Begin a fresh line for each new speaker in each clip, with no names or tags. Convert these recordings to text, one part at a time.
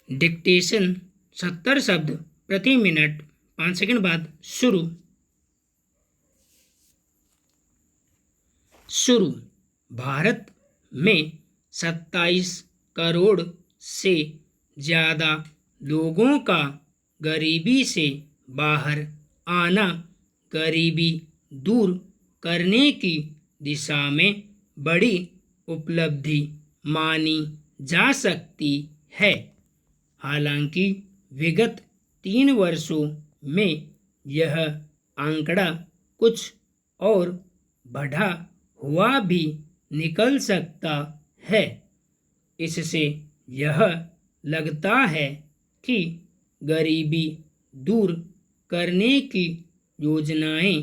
Dictation 70 शब्द प्रति minute 5 second बाद शुरू। भारत में 27 करोड़ से ज़्यादा लोगों का गरीबी से बाहर आना गरीबी दूर करने की दिशा में बड़ी उपलब्धि मानी जा सकती है। हालांकि विगत 3 वर्षों में यह आंकड़ा कुछ और बढ़ा हुआ भी निकल सकता है। इससे यह लगता है कि गरीबी दूर करने की योजनाएं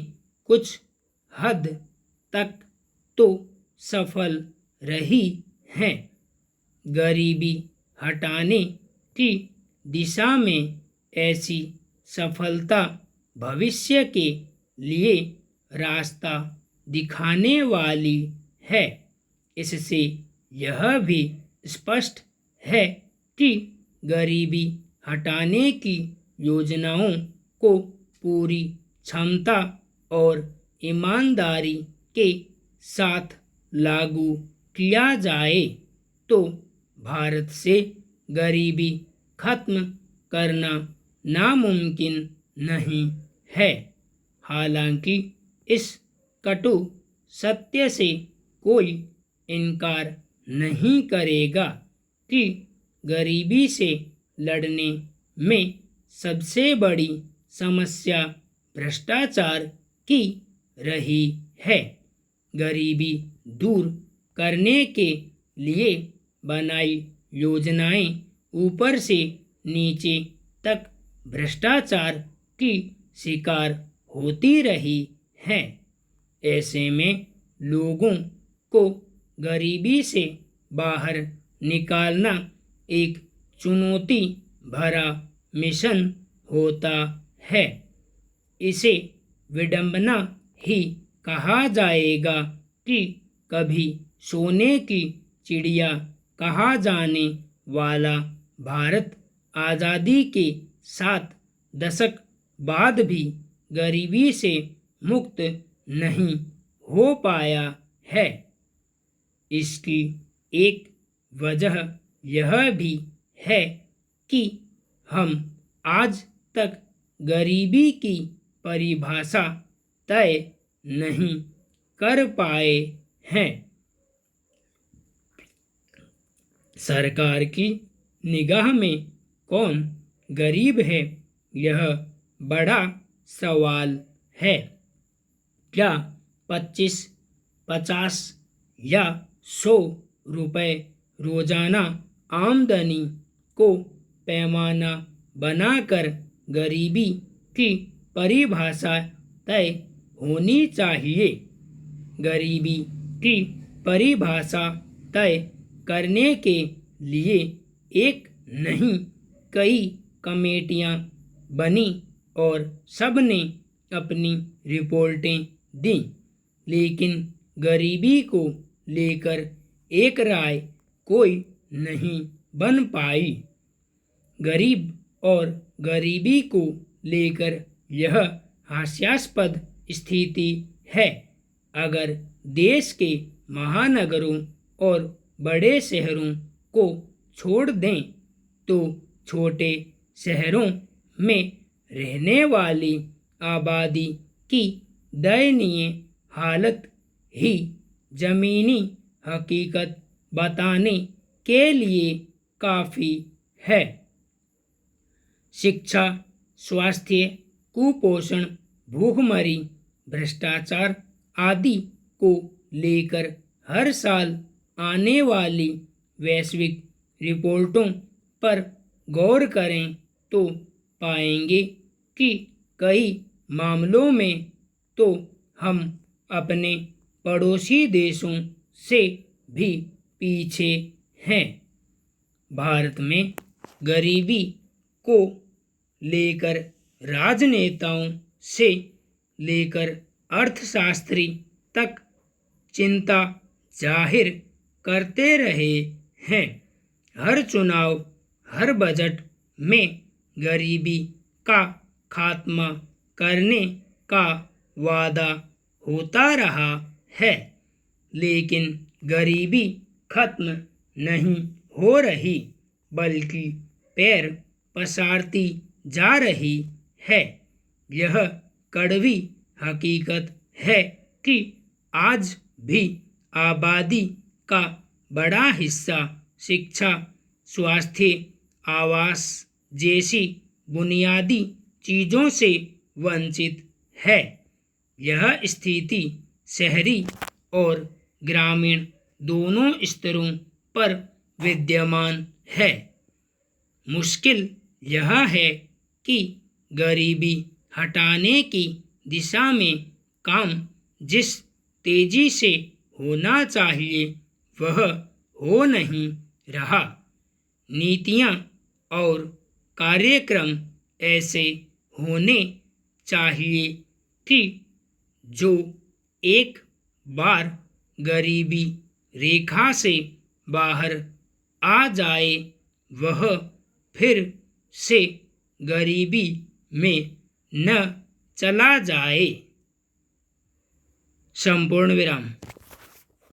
कुछ हद तक तो सफल रही हैं। गरीबी हटाने की दिशा में ऐसी सफलता भविष्य के लिए रास्ता दिखाने वाली है। इससे यह भी स्पष्ट है कि गरीबी हटाने की योजनाओं को पूरी क्षमता और ईमानदारी के साथ लागू किया जाए तो भारत से गरीबी खत्म करना नामुमकिन नहीं है। हालांकि इस कटु सत्य से कोई इनकार नहीं करेगा कि गरीबी से लड़ने में सबसे बड़ी समस्या भ्रष्टाचार की रही है। गरीबी दूर करने के लिए बनाई योजनाएं ऊपर से नीचे तक भ्रष्टाचार की शिकार होती रही हैं। ऐसे में लोगों को गरीबी से बाहर निकालना एक चुनौती भरा मिशन होता है। इसे विडंबना ही कहा जाएगा कि कभी सोने की चिड़िया कहा जाने वाला भारत आज़ादी के 7 दशक बाद भी गरीबी से मुक्त नहीं हो पाया है। इसकी एक वजह यह भी है कि हम आज तक गरीबी की परिभाषा तय नहीं कर पाए हैं। सरकार की निगाह में कौन गरीब है, यह बड़ा सवाल है। क्या 25, 50 या 100 रुपये रोजाना आमदनी को पैमाना बनाकर गरीबी की परिभाषा तय होनी चाहिए? गरीबी की परिभाषा तय करने के लिए एक नहीं कई कमेटियां बनी और सबने अपनी रिपोर्टें दी, लेकिन गरीबी को लेकर एक राय कोई नहीं बन पाई। गरीब और गरीबी को लेकर यह हास्यास्पद स्थिति है। अगर देश के महानगरों और बड़े शहरों को छोड़ दें तो छोटे शहरों में रहने वाली आबादी की दयनीय हालत ही जमीनी हकीकत बताने के लिए काफ़ी है। शिक्षा, स्वास्थ्य, कुपोषण, भूखमरी, भ्रष्टाचार आदि को लेकर हर साल आने वाली वैश्विक रिपोर्टों पर गौर करें तो पाएंगे कि कई मामलों में तो हम अपने पड़ोसी देशों से भी पीछे हैं। भारत में गरीबी को लेकर राजनेताओं से लेकर अर्थशास्त्री तक चिंता जाहिर करते रहे हैं। हर चुनाव हर बजट में गरीबी का खात्मा करने का वादा होता रहा है, लेकिन गरीबी खत्म नहीं हो रही बल्कि पैर पसारती जा रही है। यह कड़वी हकीकत है कि आज भी आबादी का बड़ा हिस्सा शिक्षा, स्वास्थ्य, आवास जैसी बुनियादी चीज़ों से वंचित है। यह स्थिति शहरी और ग्रामीण दोनों स्तरों पर विद्यमान है। मुश्किल यह है कि गरीबी हटाने की दिशा में काम जिस तेजी से होना चाहिए वह हो नहीं रहा। नीतियाँ और कार्यक्रम ऐसे होने चाहिए कि जो एक बार गरीबी रेखा से बाहर आ जाए वह फिर से गरीबी में न चला जाए। संपूर्ण विराम।